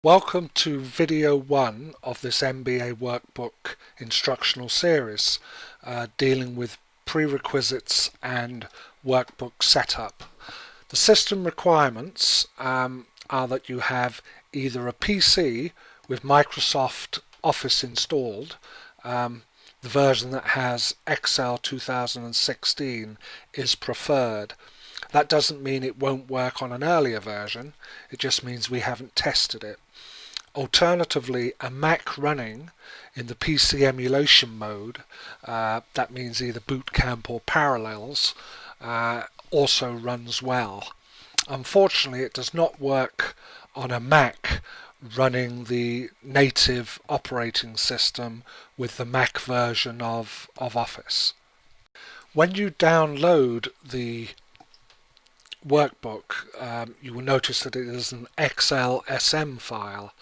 Welcome to video 1 of this MBA workbook instructional series dealing with prerequisites and workbook setup. The system requirements are that you have either a PC with Microsoft Office installed, the version that has Excel 2016 is preferred. That doesn't mean it won't work on an earlier version, it just means we haven't tested it. Alternatively, a Mac running in the PC emulation mode, that means either Boot Camp or Parallels, also runs well. Unfortunately, it does not work on a Mac running the native operating system with the Mac version of Office. When you download the workbook, you will notice that it is an ExcelSM file.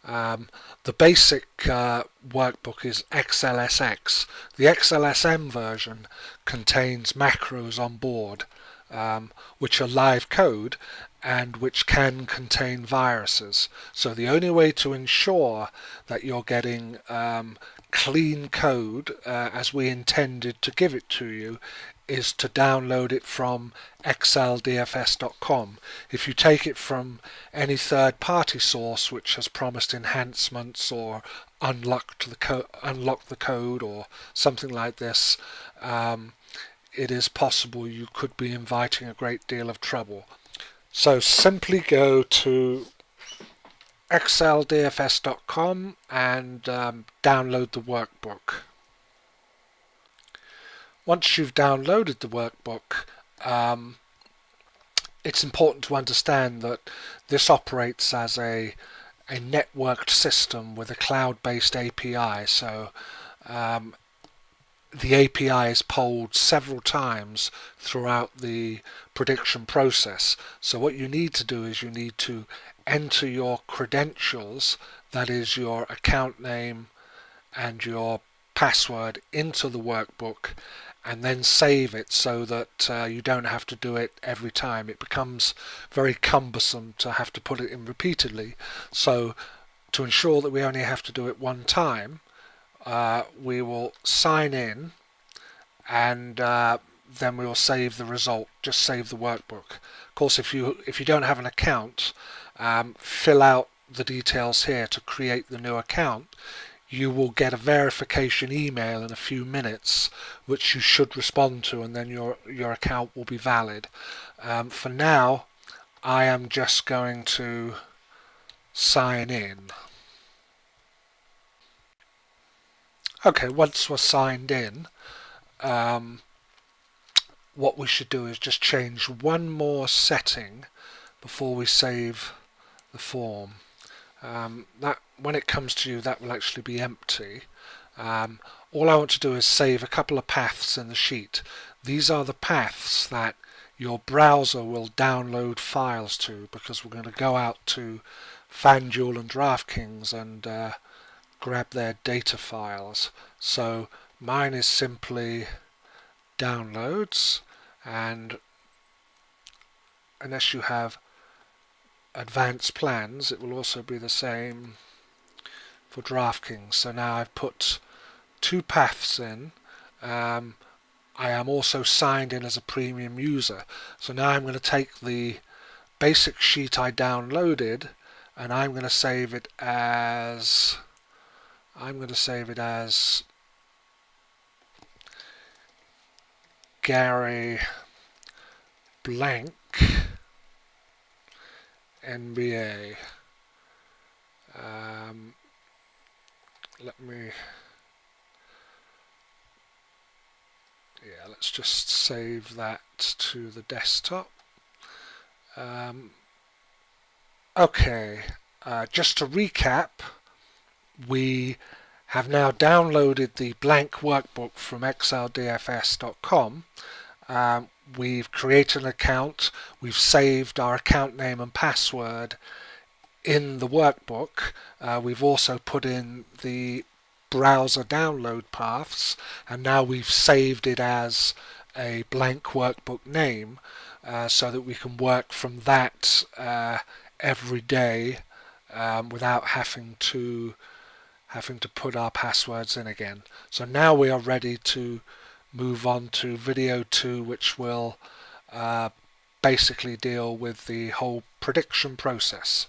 The basic workbook is ExcelSX. The ExcelSM version contains macros on board, which are live code and which can contain viruses. So the only way to ensure that you're getting clean code as we intended to give it to you is to download it from ExcelDFS.com. If you take it from any third-party source which has promised enhancements or unlock the code or something like this, it is possible you could be inviting a great deal of trouble. So simply go to ExcelDFS.com and download the workbook. Once you've downloaded the workbook, it's important to understand that this operates as a networked system with a cloud-based API. So the API is polled several times throughout the prediction process. So what you need to do is you need to enter your credentials, that is your account name and your password, into the workbook, and then save it so that you don't have to do it every time. It becomes very cumbersome to have to put it in repeatedly. So to ensure that we only have to do it one time, we will sign in and then we will save the result. Just save the workbook. Of course, if you don't have an account, fill out the details here to create the new account. You will get a verification email in a few minutes which you should respond to, and then your account will be valid. For now, I am just going to sign in. Okay, once we're signed in, what we should do is just change one more setting before we save the form. That when it comes to you, that will actually be empty. All I want to do is save a couple of paths in the sheet. These are the paths that your browser will download files to, because we're going to go out to FanDuel and DraftKings and grab their data files. So mine is simply downloads, and unless you have advanced plans, it will also be the same for DraftKings. So now I've put two paths in. I am also signed in as a premium user. So now I'm going to take the basic sheet I downloaded and I'm going to save it as Gary blank NBA. Let's just save that to the desktop. Okay, just to recap, we have now downloaded the blank workbook from ExcelDFS.com. We've created an account, we've saved our account name and password in the workbook. We've also put in the browser download paths, and now we've saved it as a blank workbook name so that we can work from that every day without having to put our passwords in again. So now we are ready to move on to video 2, which will basically deal with the whole prediction process.